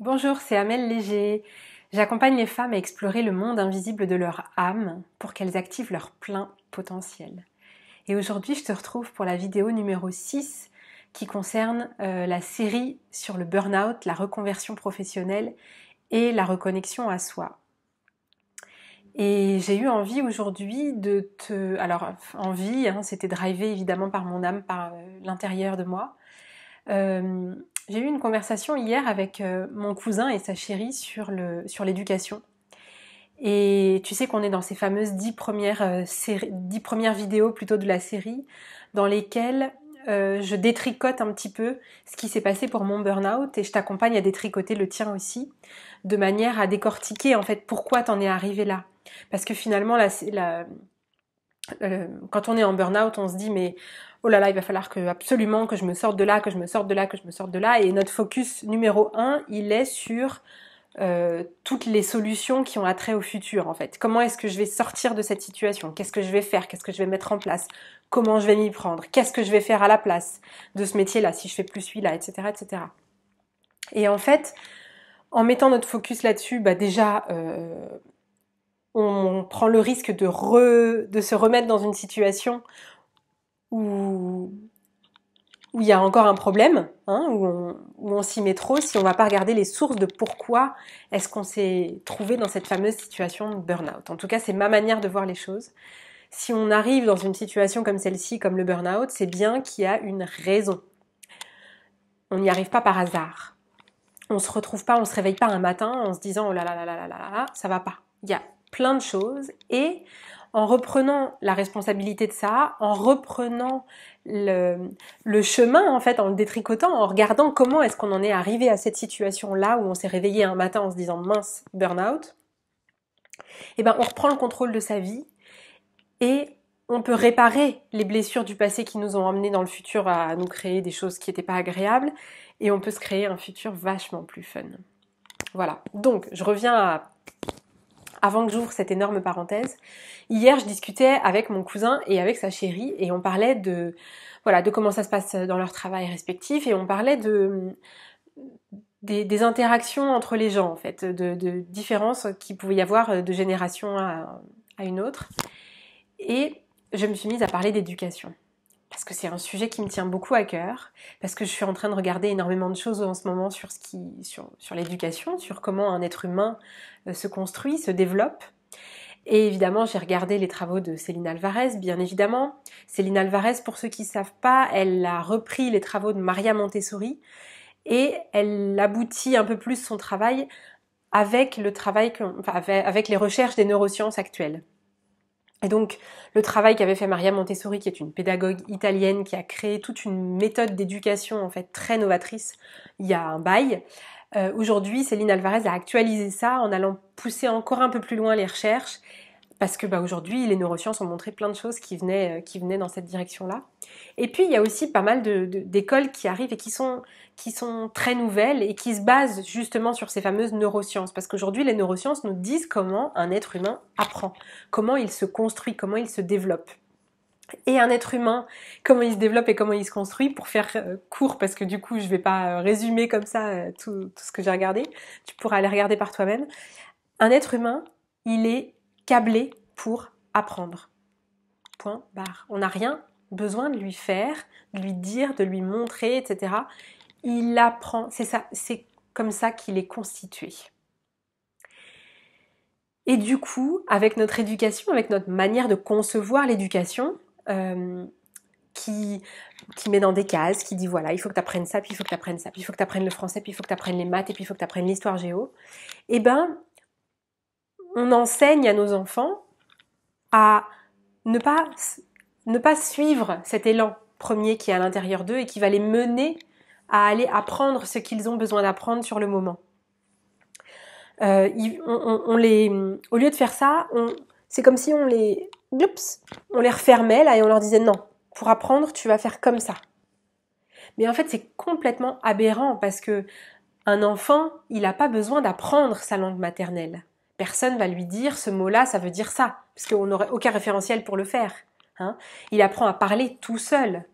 Bonjour, c'est Amel Léger. J'accompagne les femmes à explorer le monde invisible de leur âme pour qu'elles activent leur plein potentiel. Et aujourd'hui, je te retrouve pour la vidéo numéro 6 qui concerne la série sur le burn-out, la reconversion professionnelle et la reconnexion à soi. Et j'ai eu envie aujourd'hui de te... Alors, envie, c'était drivé évidemment par mon âme, par l'intérieur de moi. J'ai eu une conversation hier avec mon cousin et sa chérie sur l'éducation. Et tu sais qu'on est dans ces fameuses 10 premières vidéos plutôt de la série, dans lesquelles je détricote un petit peu ce qui s'est passé pour mon burn-out et je t'accompagne à détricoter le tien aussi, de manière à décortiquer en fait pourquoi t'en es arrivé là. Parce que finalement, quand on est en burn-out, on se dit mais oh là là, il va falloir absolument que je me sorte de là, que je me sorte de là, que je me sorte de là. Et notre focus numéro 1, il est sur toutes les solutions qui ont attrait au futur en fait. Comment est-ce que je vais sortir de cette situation? Qu'est-ce que je vais faire? Qu'est-ce que je vais mettre en place? Comment je vais m'y prendre? Qu'est-ce que je vais faire à la place de ce métier-là si je fais plus celui-là, etc., etc. Et en fait, en mettant notre focus là-dessus, déjà, on prend le risque de se remettre dans une situation où il y a encore un problème, où on s'y met trop, si on va pas regarder les sources de pourquoi est-ce qu'on s'est trouvé dans cette fameuse situation de burn-out. En tout cas, c'est ma manière de voir les choses. Si on arrive dans une situation comme celle-ci, comme le burn-out, c'est bien qu'il y a une raison. On n'y arrive pas par hasard. On se réveille pas un matin en se disant oh là là là là là là là, ça va pas. Il y a plein de choses et en reprenant la responsabilité de ça, en reprenant le chemin en fait, en le détricotant, en regardant comment est-ce qu'on en est arrivé à cette situation-là où on s'est réveillé un matin en se disant mince, burn-out, et on reprend le contrôle de sa vie et on peut réparer les blessures du passé qui nous ont emmenés dans le futur à nous créer des choses qui n'étaient pas agréables et on peut se créer un futur vachement plus fun. Voilà, donc je reviens avant que j'ouvre cette énorme parenthèse. Hier, je discutais avec mon cousin et avec sa chérie et on parlait de comment ça se passe dans leur travail respectif et on parlait des interactions entre les gens en fait, de différences qu'il pouvait y avoir de génération à une autre. Et je me suis mise à parler d'éducation. Parce que c'est un sujet qui me tient beaucoup à cœur, parce que je suis en train de regarder énormément de choses en ce moment sur l'éducation, sur comment un être humain se construit, se développe. Et évidemment, j'ai regardé les travaux de Céline Alvarez, bien évidemment. Céline Alvarez, pour ceux qui ne savent pas, elle a repris les travaux de Maria Montessori et elle aboutit un peu plus son travail avec avec les recherches des neurosciences actuelles. Et donc, le travail qu'avait fait Maria Montessori, qui est une pédagogue italienne, qui a créé toute une méthode d'éducation en fait très novatrice il y a un bail. Aujourd'hui, Céline Alvarez a actualisé ça en allant pousser encore un peu plus loin les recherches, parce que aujourd'hui, les neurosciences ont montré plein de choses qui venaient dans cette direction-là. Et puis, il y a aussi pas mal d'écoles qui arrivent et qui sont très nouvelles et qui se basent justement sur ces fameuses neurosciences. Parce qu'aujourd'hui, les neurosciences nous disent comment un être humain apprend, comment il se construit, comment il se développe. Et un être humain, comment il se développe et comment il se construit, pour faire court, parce que du coup, je vais pas résumer comme ça tout ce que j'ai regardé. Tu pourras aller regarder par toi-même. Un être humain, il est câblé pour apprendre. Point barre. On n'a rien besoin de lui faire, de lui dire, de lui montrer, etc. Il apprend, c'est comme ça qu'il est constitué. Et du coup, avec notre éducation, avec notre manière de concevoir l'éducation, qui met dans des cases, qui dit voilà, il faut que tu apprennes ça, puis il faut que tu apprennes ça, puis il faut que tu apprennes le français, puis il faut que tu apprennes les maths, et puis il faut que tu apprennes l'histoire géo, on enseigne à nos enfants à ne pas suivre cet élan premier qui est à l'intérieur d'eux et qui va les mener à aller apprendre ce qu'ils ont besoin d'apprendre sur le moment. Au lieu de faire ça, c'est comme si on les refermait là et on leur disait non, pour apprendre tu vas faire comme ça. Mais en fait c'est complètement aberrant parce que un enfant, il n'a pas besoin d'apprendre sa langue maternelle. Personne va lui dire ce mot-là, ça veut dire ça, parce qu'on n'aurait aucun référentiel pour le faire. Il apprend à parler tout seul.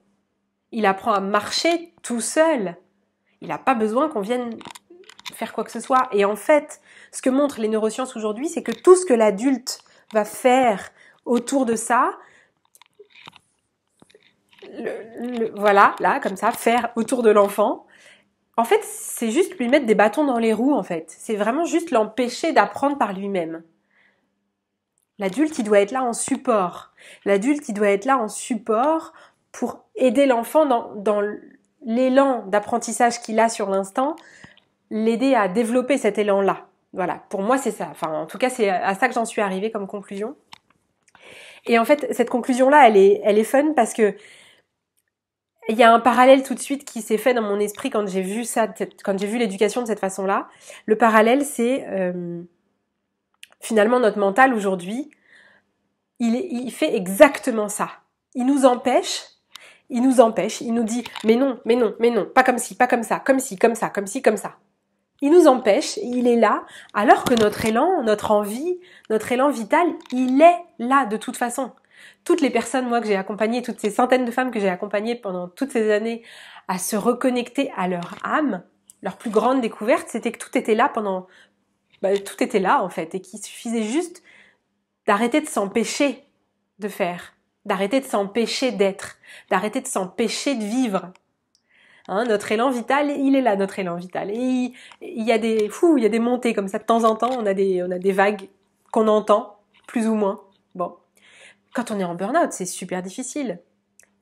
Il apprend à marcher tout seul. Il n'a pas besoin qu'on vienne faire quoi que ce soit. Et en fait, ce que montrent les neurosciences aujourd'hui, c'est que tout ce que l'adulte va faire autour de ça, voilà, là, comme ça, faire autour de l'enfant, en fait, c'est juste lui mettre des bâtons dans les roues, en fait. C'est vraiment juste l'empêcher d'apprendre par lui-même. L'adulte, il doit être là en support. L'adulte, il doit être là en support pour aider l'enfant dans l'élan d'apprentissage qu'il a sur l'instant, l'aider à développer cet élan-là. Voilà, pour moi, c'est ça. Enfin, en tout cas, c'est à ça que j'en suis arrivée comme conclusion. Et en fait, cette conclusion-là, elle est fun parce que il y a un parallèle tout de suite qui s'est fait dans mon esprit quand j'ai vu ça, quand j'ai vu l'éducation de cette façon-là. Le parallèle, c'est finalement notre mental aujourd'hui, il fait exactement ça. Il nous empêche, il nous dit mais non, pas comme ci, pas comme ça, comme ci, comme ça, comme ci, comme ça. Il nous empêche, il est là, alors que notre élan, notre envie, notre élan vital, il est là de toute façon. Toutes les personnes, moi, que j'ai accompagnées, toutes ces centaines de femmes que j'ai accompagnées pendant toutes ces années à se reconnecter à leur âme, leur plus grande découverte, c'était que tout était là tout était là, en fait, et qu'il suffisait juste d'arrêter de s'empêcher de faire, d'arrêter de s'empêcher d'être, d'arrêter de s'empêcher de vivre. Hein, notre élan vital, il est là, notre élan vital. Et il y a des montées comme ça de temps en temps, on a des vagues qu'on entend, plus ou moins. Bon. Quand on est en burn-out, c'est super difficile.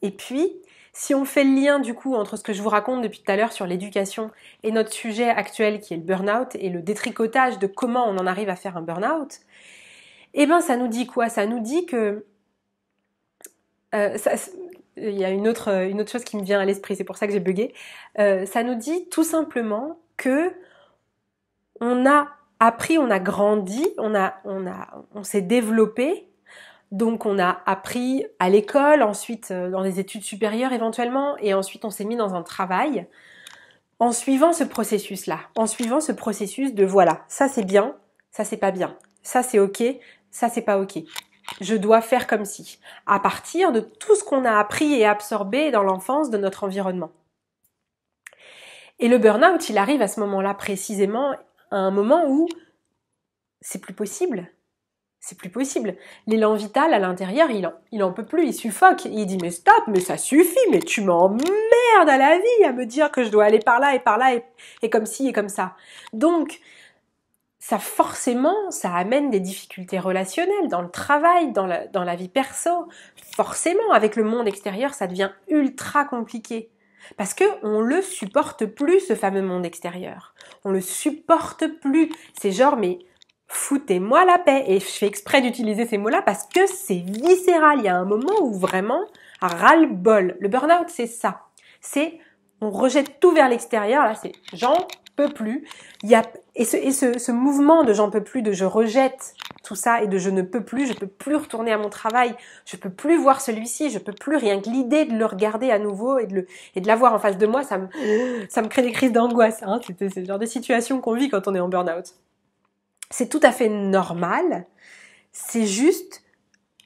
Et puis, si on fait le lien du coup entre ce que je vous raconte depuis tout à l'heure sur l'éducation et notre sujet actuel qui est le burn-out et le détricotage de comment on en arrive à faire un burn-out, eh ben ça nous dit quoi? Ça nous dit que il y a une autre chose qui me vient à l'esprit, c'est pour ça que j'ai bugué. Ça nous dit tout simplement que on a appris, on a grandi, on s'est développé. Donc on a appris à l'école, ensuite dans les études supérieures éventuellement, et ensuite on s'est mis dans un travail en suivant ce processus-là, en suivant ce processus de voilà, ça c'est bien, ça c'est pas bien, ça c'est ok, ça c'est pas ok. Je dois faire comme si, à partir de tout ce qu'on a appris et absorbé dans l'enfance de notre environnement. Et le burn-out, il arrive à ce moment-là précisément, à un moment où c'est plus possible. C'est plus possible. L'élan vital à l'intérieur, il en peut plus, il suffoque. Il dit mais stop, mais ça suffit, mais tu m'emmerdes à la vie à me dire que je dois aller par là et comme ci et comme ça. Donc ça forcément, ça amène des difficultés relationnelles dans le travail, dans la vie perso. Forcément, avec le monde extérieur, ça devient ultra compliqué. Parce que on le supporte plus, ce fameux monde extérieur. On le supporte plus. C'est genre, mais foutez-moi la paix. Et je fais exprès d'utiliser ces mots-là parce que c'est viscéral. Il y a un moment où vraiment, à ras-le-bol. Le burn-out, c'est ça. C'est, on rejette tout vers l'extérieur. Là, c'est j'en peux plus. Ce mouvement de j'en peux plus, de je rejette tout ça et de je ne peux plus retourner à mon travail, je peux plus voir celui-ci, je peux plus, rien que l'idée de le regarder à nouveau et de l'avoir en face de moi, ça me crée des crises d'angoisse. Hein. C'est le genre de situation qu'on vit quand on est en burn-out. C'est tout à fait normal, c'est juste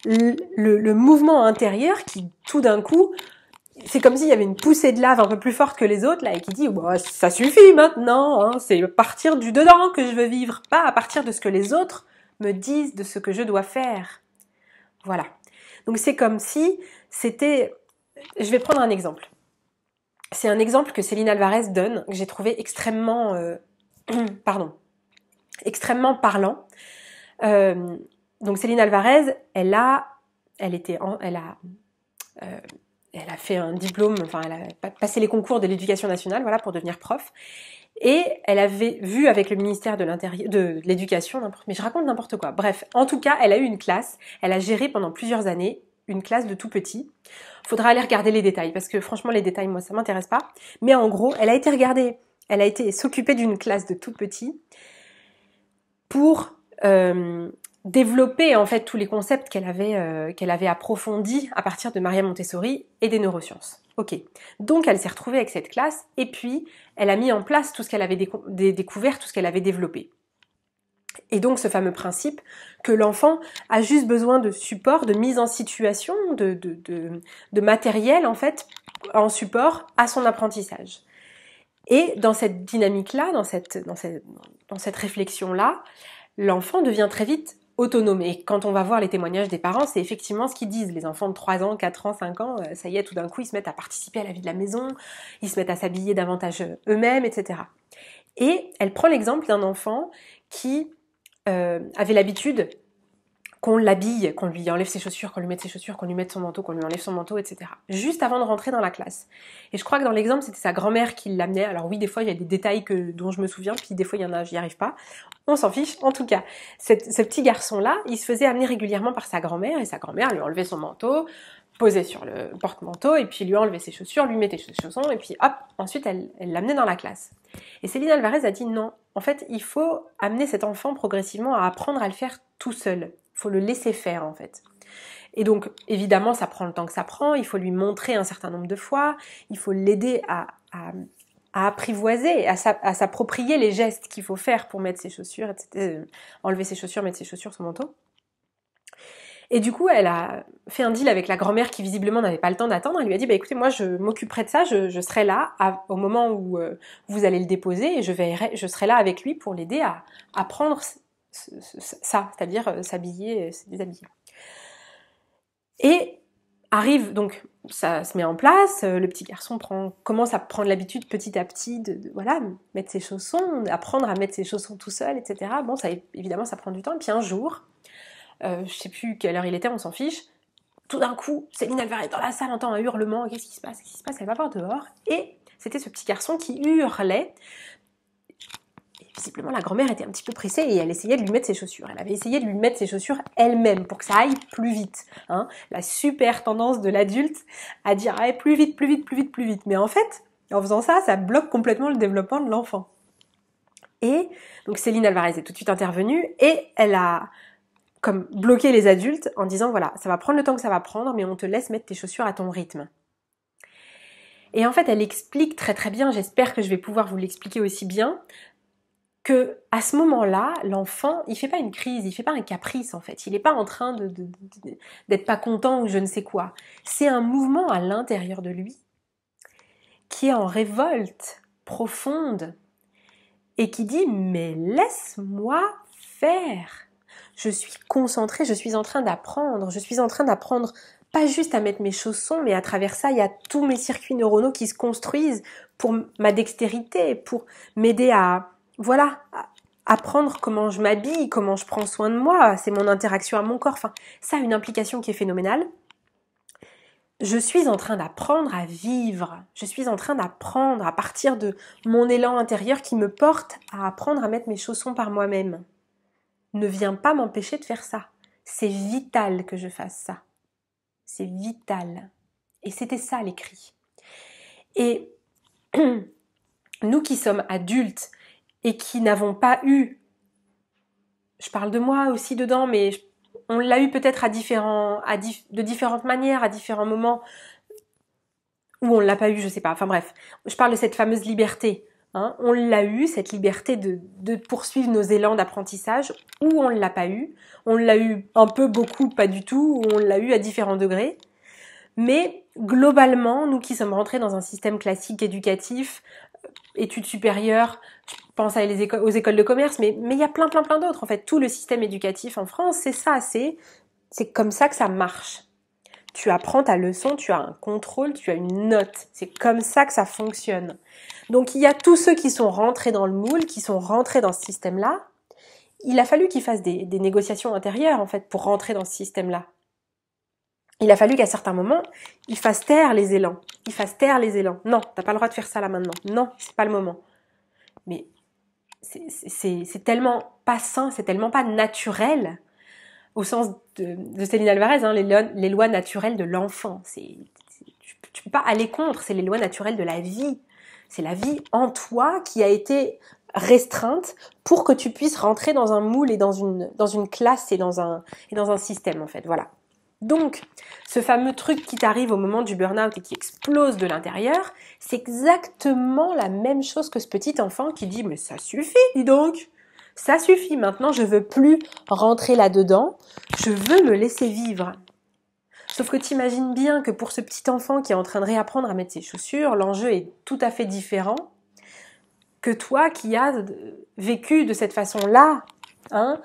le mouvement intérieur qui, tout d'un coup, c'est comme s'il y avait une poussée de lave un peu plus forte que les autres, là, et qui dit, bah, ça suffit maintenant, hein, c'est à partir du dedans que je veux vivre, pas à partir de ce que les autres me disent de ce que je dois faire. Voilà. Donc c'est comme si c'était... Je vais prendre un exemple. C'est un exemple que Céline Alvarez donne, que j'ai trouvé extrêmement... extrêmement parlant. Donc Céline Alvarez, elle a fait un diplôme, enfin elle a passé les concours de l'éducation nationale, voilà, pour devenir prof. Et elle avait vu avec le ministère de l'éducation, mais je raconte n'importe quoi. Bref, en tout cas, elle a eu une classe, elle a géré pendant plusieurs années une classe de tout petits. Faudra aller regarder les détails, parce que franchement, les détails, moi, ça m'intéresse pas. Mais en gros, elle a été s'occuper d'une classe de tout petits pour développer en fait tous les concepts qu'elle avait approfondis à partir de Maria Montessori et des neurosciences. Ok. Donc elle s'est retrouvée avec cette classe et puis elle a mis en place tout ce qu'elle avait découvert, tout ce qu'elle avait développé. Et donc ce fameux principe que l'enfant a juste besoin de support, de mise en situation, de matériel en fait en support à son apprentissage. Et dans cette dynamique-là, dans cette réflexion-là, l'enfant devient très vite autonome. Et quand on va voir les témoignages des parents, c'est effectivement ce qu'ils disent. Les enfants de 3 ans, 4 ans, 5 ans, ça y est, tout d'un coup, ils se mettent à participer à la vie de la maison, ils se mettent à s'habiller davantage eux-mêmes, etc. Et elle prend l'exemple d'un enfant qui avait l'habitude qu'on l'habille, qu'on lui enlève ses chaussures, qu'on lui mette ses chaussures, qu'on lui mette son manteau, qu'on lui enlève son manteau, etc. Juste avant de rentrer dans la classe. Et je crois que dans l'exemple, c'était sa grand-mère qui l'amenait. Alors oui, des fois, il y a des détails dont je me souviens, puis des fois, il y en a, j'y arrive pas. On s'en fiche. En tout cas, ce petit garçon-là, il se faisait amener régulièrement par sa grand-mère, et sa grand-mère lui enlevait son manteau, posait sur le porte-manteau, et puis lui enlevait ses chaussures, lui mettait ses chaussons, et puis hop, ensuite, elle l'amenait dans la classe. Et Céline Alvarez a dit non. En fait, il faut amener cet enfant progressivement à apprendre à le faire tout seul. Il faut le laisser faire, en fait. Et donc, évidemment, ça prend le temps que ça prend, il faut lui montrer un certain nombre de fois, il faut l'aider à apprivoiser, à s'approprier les gestes qu'il faut faire pour mettre ses chaussures, etc. Enlever ses chaussures, mettre ses chaussures, son manteau. Et du coup, elle a fait un deal avec la grand-mère qui visiblement n'avait pas le temps d'attendre. Elle lui a dit, bah écoutez, moi je m'occuperai de ça, je serai là au moment où vous allez le déposer et je serai là avec lui pour l'aider à apprendre ça, c'est-à-dire s'habiller, se déshabiller. Et arrive, donc ça se met en place, le petit garçon commence à prendre l'habitude petit à petit de mettre ses chaussons, apprendre à mettre ses chaussons tout seul, etc. Bon, évidemment, ça prend du temps. Et puis un jour, je sais plus quelle heure il était, on s'en fiche, tout d'un coup, Céline Alvarez dans la salle entend un hurlement, qu'est-ce qui se passe, elle va voir dehors, et c'était ce petit garçon qui hurlait. Et visiblement, la grand-mère était un petit peu pressée et elle essayait de lui mettre ses chaussures. Elle avait essayé de lui mettre ses chaussures elle-même pour que ça aille plus vite. Hein. La super tendance de l'adulte à dire ah, plus vite, plus vite, plus vite, plus vite. Mais en fait, en faisant ça, ça bloque complètement le développement de l'enfant. Et donc Céline Alvarez est tout de suite intervenue et elle a comme bloqué les adultes en disant voilà, ça va prendre le temps que ça va prendre, mais on te laisse mettre tes chaussures à ton rythme. Et en fait, elle explique très très bien, j'espère que je vais pouvoir vous l'expliquer aussi bien, que à ce moment-là, l'enfant, il fait pas une crise, il fait pas un caprice en fait, il est pas en train d'être pas content ou je ne sais quoi. C'est un mouvement à l'intérieur de lui qui est en révolte profonde et qui dit mais laisse-moi faire. Je suis concentrée, je suis en train d'apprendre, pas juste à mettre mes chaussons, mais à travers ça, il y a tous mes circuits neuronaux qui se construisent pour ma dextérité, pour m'aider à apprendre comment je m'habille, comment je prends soin de moi, c'est mon interaction à mon corps, enfin, ça a une implication qui est phénoménale. Je suis en train d'apprendre à vivre, je suis en train d'apprendre à partir de mon élan intérieur qui me porte à apprendre à mettre mes chaussons par moi-même. Ne vient pas m'empêcher de faire ça. C'est vital que je fasse ça. C'est vital. Et c'était ça l'écrit. Et nous qui sommes adultes et qui n'avons pas eu, je parle de moi aussi dedans, mais on l'a eu peut-être de différentes manières, à différents moments, ou on l'a pas eu, je sais pas. Enfin bref, je parle de cette fameuse liberté. Hein, on l'a eu, cette liberté de poursuivre nos élans d'apprentissage, ou on ne l'a pas eu. On l'a eu un peu, beaucoup, pas du tout, ou on l'a eu à différents degrés. Mais globalement, nous qui sommes rentrés dans un système classique éducatif, études supérieures, je pense aux écoles de commerce, mais il y a plein d'autres. En fait, tout le système éducatif en France, c'est ça, c'est comme ça que ça marche. Tu apprends ta leçon, tu as un contrôle, tu as une note. C'est comme ça que ça fonctionne. Donc il y a tous ceux qui sont rentrés dans le moule, qui sont rentrés dans ce système-là. Il a fallu qu'ils fassent des négociations intérieures en fait pour rentrer dans ce système-là. Il a fallu qu'à certains moments, ils fassent taire les élans. Non, t'as pas le droit de faire ça là maintenant. Non, c'est pas le moment. Mais c'est tellement pas sain, c'est tellement pas naturel. Au sens de Céline Alvarez, hein, les lois naturelles de l'enfant. Tu peux pas aller contre, c'est les lois naturelles de la vie. C'est la vie en toi qui a été restreinte pour que tu puisses rentrer dans un moule et dans une classe et dans un système en fait. Voilà. Donc, ce fameux truc qui t'arrive au moment du burn-out et qui explose de l'intérieur, c'est exactement la même chose que ce petit enfant qui dit « Mais ça suffit, dis donc !» Ça suffit, maintenant je veux plus rentrer là-dedans, je veux me laisser vivre. Sauf que t'imagines bien que pour ce petit enfant qui est en train de réapprendre à mettre ses chaussures, l'enjeu est tout à fait différent que toi qui as vécu de cette façon-là, hein,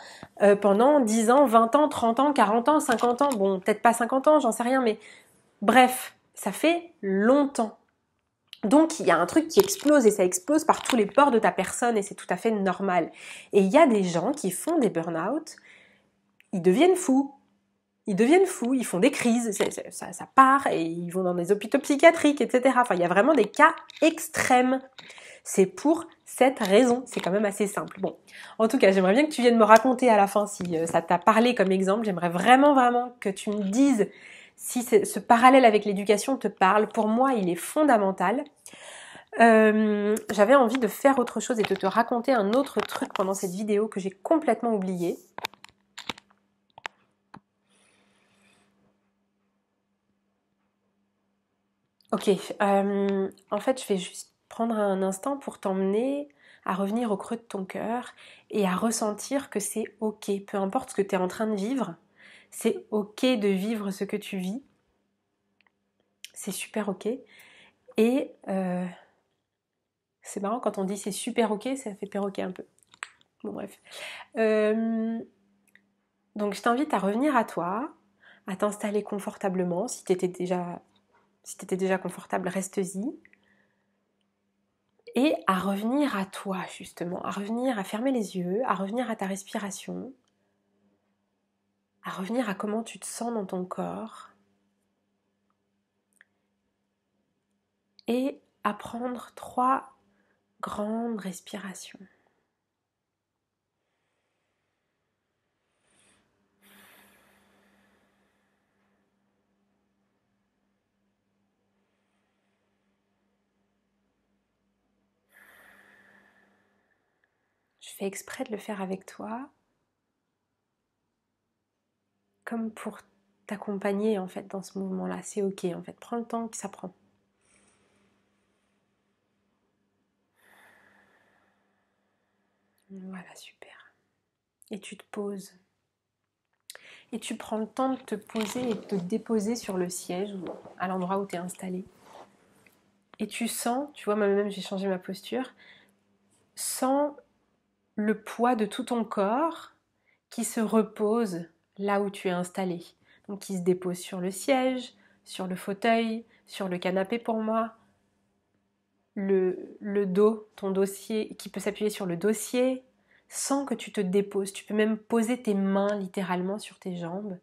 pendant 10 ans, 20 ans, 30 ans, 40 ans, 50 ans, bon, peut-être pas 50 ans, j'en sais rien, mais bref, ça fait longtemps. Donc, il y a un truc qui explose et ça explose par tous les pores de ta personne et c'est tout à fait normal. Et il y a des gens qui font des burn-out, ils deviennent fous. Ils font des crises, ça part et ils vont dans des hôpitaux psychiatriques, etc. Enfin, il y a vraiment des cas extrêmes. C'est pour cette raison, c'est quand même assez simple. Bon, en tout cas, j'aimerais bien que tu viennes me raconter à la fin si ça t'a parlé comme exemple. J'aimerais vraiment que tu me dises si ce parallèle avec l'éducation te parle. Pour moi, il est fondamental. J'avais envie de faire autre chose et de te raconter un autre truc pendant cette vidéo que j'ai complètement oublié. Ok, en fait, je vais juste prendre un instant pour t'emmener à revenir au creux de ton cœur et à ressentir que c'est ok, peu importe ce que tu es en train de vivre, c'est ok de vivre ce que tu vis, c'est super ok. Et c'est marrant quand on dit c'est super ok, ça fait perroquet un peu. Bon bref. Donc je t'invite à revenir à toi, à t'installer confortablement. Si t'étais déjà confortable, reste-y. Et à revenir à toi, justement, à revenir à fermer les yeux, à revenir à ta respiration, à revenir à comment tu te sens dans ton corps, et à prendre 3 grandes respirations. Je fais exprès de le faire avec toi, comme pour t'accompagner en fait dans ce mouvement-là. C'est ok en fait, prends le temps que ça prend. Voilà, super. Et tu te poses. Et tu prends le temps de te poser et de te déposer sur le siège, à l'endroit où tu es installé. Et tu sens, tu vois, moi-même j'ai changé ma posture, sens le poids de tout ton corps qui se repose là où tu es installé. Donc qui se dépose sur le siège, sur le fauteuil, sur le canapé pour moi, le dos, ton dossier, qui peut s'appuyer sur le dossier, sans que tu te déposes. Tu peux même poser tes mains littéralement sur tes jambes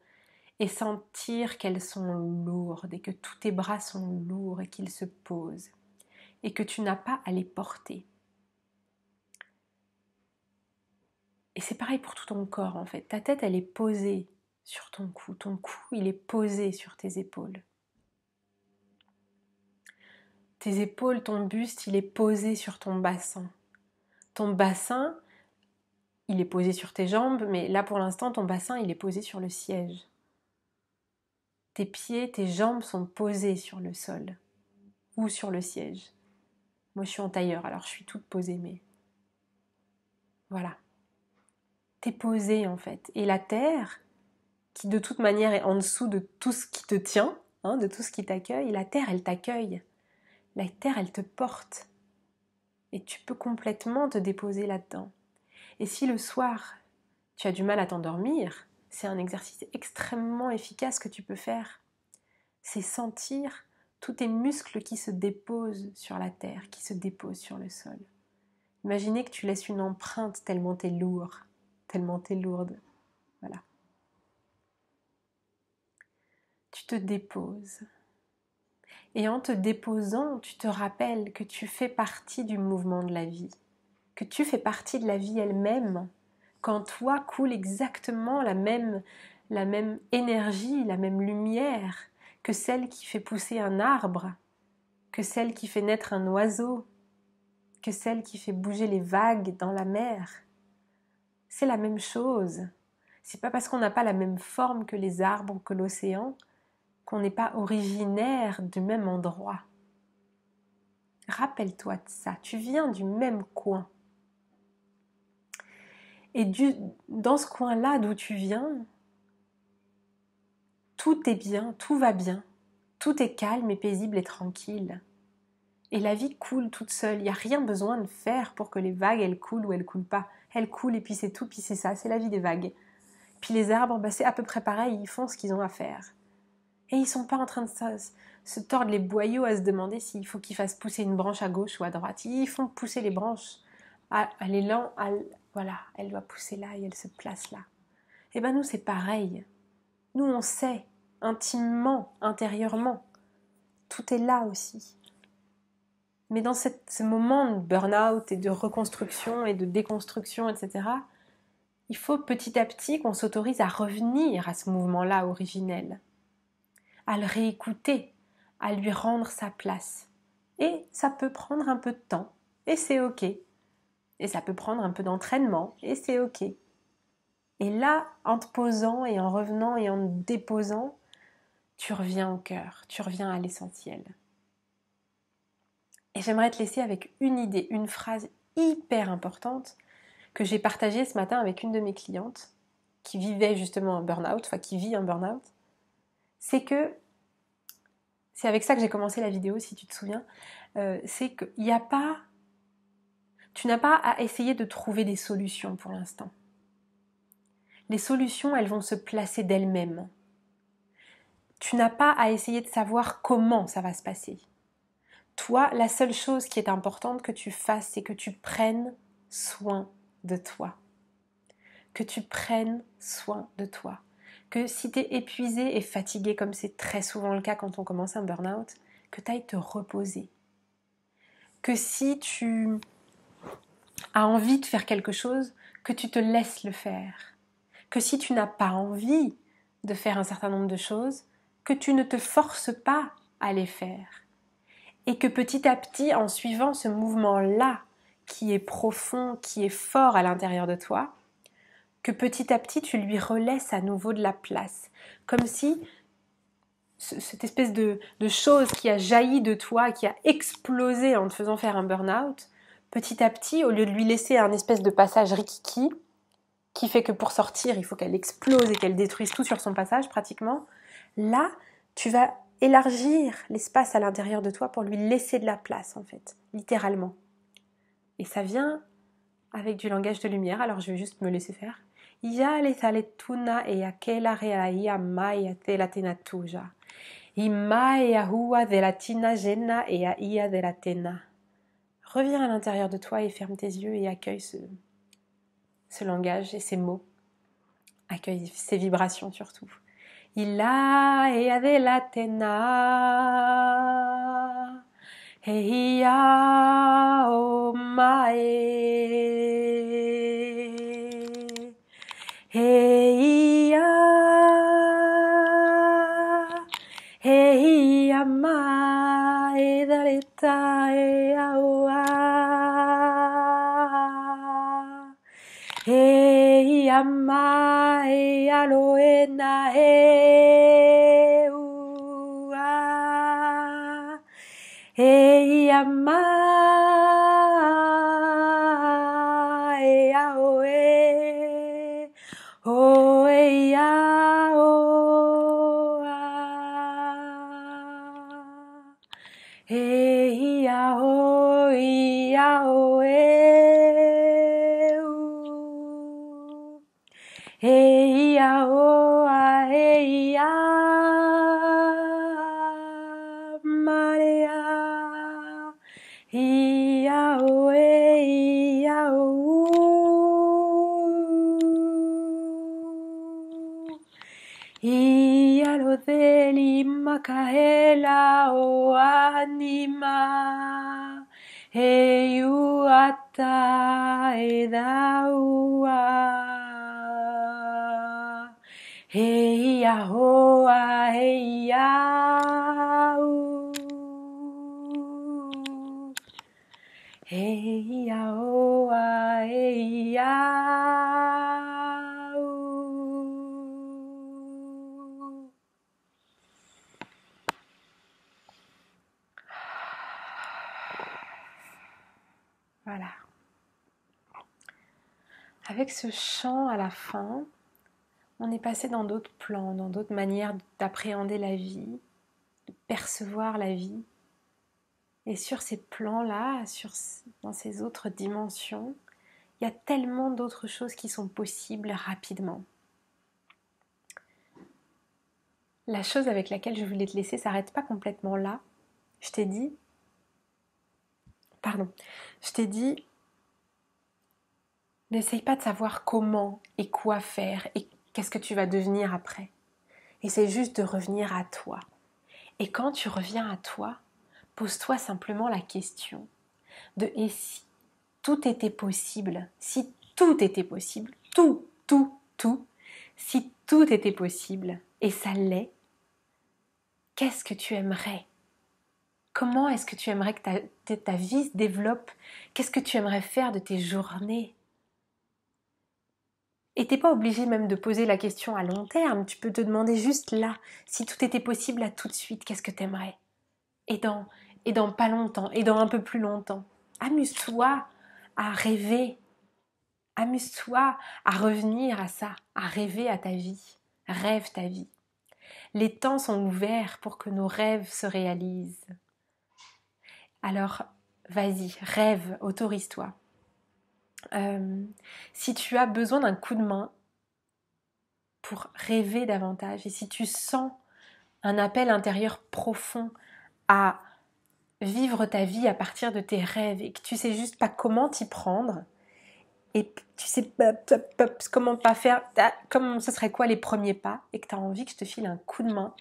et sentir qu'elles sont lourdes et que tous tes bras sont lourds et qu'ils se posent et que tu n'as pas à les porter. Et c'est pareil pour tout ton corps en fait. Ta tête elle est posée sur ton cou il est posé sur tes épaules. Tes épaules, ton buste, il est posé sur ton bassin. Ton bassin, il est posé sur tes jambes, mais là pour l'instant ton bassin il est posé sur le siège. Tes pieds, tes jambes sont posés sur le sol ou sur le siège. Moi je suis en tailleur alors je suis toute posée mais voilà. T'es posée en fait. Et la terre, qui de toute manière est en dessous de tout ce qui te tient, hein, de tout ce qui t'accueille, la terre elle t'accueille. La terre elle te porte. Et tu peux complètement te déposer là-dedans. Et si le soir tu as du mal à t'endormir, c'est un exercice extrêmement efficace que tu peux faire. C'est sentir tous tes muscles qui se déposent sur la terre, qui se déposent sur le sol. Imaginez que tu laisses une empreinte tellement t'es lourd, tellement t'es lourde. Voilà. Tu te déposes. Et en te déposant, tu te rappelles que tu fais partie du mouvement de la vie, que tu fais partie de la vie elle-même, qu'en toi coule exactement la même énergie, la même lumière que celle qui fait pousser un arbre, que celle qui fait naître un oiseau, que celle qui fait bouger les vagues dans la mer. C'est la même chose. C'est pas parce qu'on n'a pas la même forme que les arbres ou que l'océan qu'on n'est pas originaire du même endroit. Rappelle-toi de ça, tu viens du même coin. Et dans ce coin-là d'où tu viens, tout est bien, tout va bien, tout est calme et paisible et tranquille. Et la vie coule toute seule. Il n'y a rien besoin de faire pour que les vagues, elles coulent ou elles coulent pas. Elles coulent et puis c'est tout, puis c'est ça, c'est la vie des vagues. Puis les arbres, c'est à peu près pareil, ils font ce qu'ils ont à faire. Et ils sont pas en train de se tordre les boyaux à se demander s'il faut qu'ils fassent pousser une branche à gauche ou à droite. Ils font pousser les branches à l'élan, voilà, elle doit pousser là et elle se place là. Et ben nous c'est pareil. Nous on sait, intimement, intérieurement, tout est là aussi. Mais dans ce moment de burn-out et de reconstruction et de déconstruction, etc., il faut petit à petit qu'on s'autorise à revenir à ce mouvement-là originel, à le réécouter, à lui rendre sa place. Et ça peut prendre un peu de temps, et c'est ok. Et ça peut prendre un peu d'entraînement, et c'est ok. Et là, en te posant et en revenant et en te déposant, tu reviens au cœur, tu reviens à l'essentiel. Et j'aimerais te laisser avec une idée, une phrase hyper importante que j'ai partagée ce matin avec une de mes clientes qui vivait justement un burn-out, enfin qui vit un burn-out. C'est avec ça que j'ai commencé la vidéo, si tu te souviens, c'est qu'il n'y a pas, tu n'as pas à essayer de trouver des solutions pour l'instant. Les solutions, elles vont se placer d'elles-mêmes. Tu n'as pas à essayer de savoir comment ça va se passer. Toi, la seule chose qui est importante que tu fasses, c'est que tu prennes soin de toi. Que tu prennes soin de toi. Que si tu es épuisé et fatigué, comme c'est très souvent le cas quand on commence un burn-out, que tu ailles te reposer. Que si tu as envie de faire quelque chose, que tu te laisses le faire. Que si tu n'as pas envie de faire un certain nombre de choses, que tu ne te forces pas à les faire. Et que petit à petit, en suivant ce mouvement-là, qui est profond, qui est fort à l'intérieur de toi, que petit à petit, tu lui relaisses à nouveau de la place. Comme si cette espèce de chose qui a jailli de toi, qui a explosé en te faisant faire un burn-out, petit à petit, au lieu de lui laisser un espèce de passage rikiki, qui fait que pour sortir, il faut qu'elle explose et qu'elle détruise tout sur son passage pratiquement, là, tu vas élargir l'espace à l'intérieur de toi pour lui laisser de la place, en fait, littéralement. Et ça vient avec du langage de lumière, alors je vais juste me laisser faire. Ya le saletuna e aquela reaia maya te la tena tuja. Ima e ahua de la tina gena e aia de la tena. Reviens à l'intérieur de toi et ferme tes yeux et accueille ce langage et ces mots. Accueille ces vibrations surtout. Ila ea de la tena, heia o mae, heia, heia mae dareta ea oa, heia mae aloena e ua, heia mae aoe, oea oa, heia oea oe. Heia oa heia marea, heia oe heia o, heia lo deli makaela o anima, heiu ata e daua. Heia hoa heia u, heia hoa heia u. Voilà. Avec ce chant à la fin, on est passé dans d'autres plans, dans d'autres manières d'appréhender la vie, de percevoir la vie. Et sur ces plans-là, dans ces autres dimensions, il y a tellement d'autres choses qui sont possibles rapidement. La chose avec laquelle je voulais te laisser s'arrête pas complètement là. Je t'ai dit, n'essaye pas de savoir comment et quoi faire et qu'est-ce que tu vas devenir après. Essaye juste de revenir à toi. Et quand tu reviens à toi, pose-toi simplement la question de et si tout était possible, si tout était possible, tout, si tout était possible, et ça l'est, qu'est-ce que tu aimerais? Comment est-ce que tu aimerais que ta vie se développe? Qu'est-ce que tu aimerais faire de tes journées? Et t'es pas obligé même de poser la question à long terme, tu peux te demander juste là, si tout était possible là tout de suite, qu'est-ce que tu aimerais? Et dans pas longtemps, et dans un peu plus longtemps. Amuse-toi à rêver. Amuse-toi à revenir à ça, à rêver à ta vie. Rêve ta vie. Les temps sont ouverts pour que nos rêves se réalisent. Alors, vas-y, rêve, autorise-toi. Si tu as besoin d'un coup de main pour rêver davantage, et si tu sens un appel intérieur profond à vivre ta vie à partir de tes rêves et que tu sais juste pas comment t'y prendre, et tu sais pas comment pas faire, comme ce serait quoi les premiers pas, et que tu as envie que je te file un coup de main,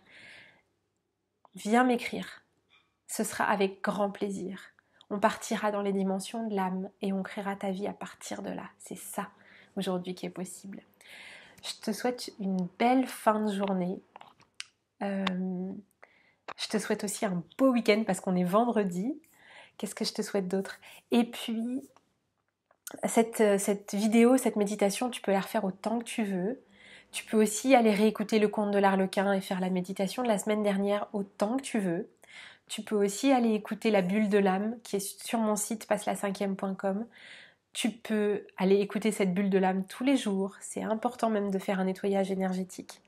viens m'écrire. Ce sera avec grand plaisir. On partira dans les dimensions de l'âme et on créera ta vie à partir de là. C'est ça aujourd'hui qui est possible. Je te souhaite une belle fin de journée. Je te souhaite aussi un beau week-end parce qu'on est vendredi. Qu'est-ce que je te souhaite d'autre? Et puis, cette vidéo, cette méditation, tu peux la refaire autant que tu veux. Tu peux aussi aller réécouter le conte de l'Arlequin et faire la méditation de la semaine dernière autant que tu veux. Tu peux aussi aller écouter la bulle de l'âme qui est sur mon site passela5e.com. Tu peux aller écouter cette bulle de l'âme tous les jours. C'est important même de faire un nettoyage énergétique.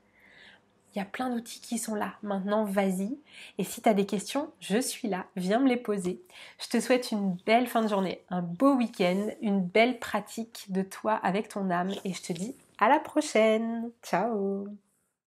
Il y a plein d'outils qui sont là. Maintenant, vas-y. Et si tu as des questions, je suis là. Viens me les poser. Je te souhaite une belle fin de journée, un beau week-end, une belle pratique de toi avec ton âme. Et je te dis à la prochaine. Ciao!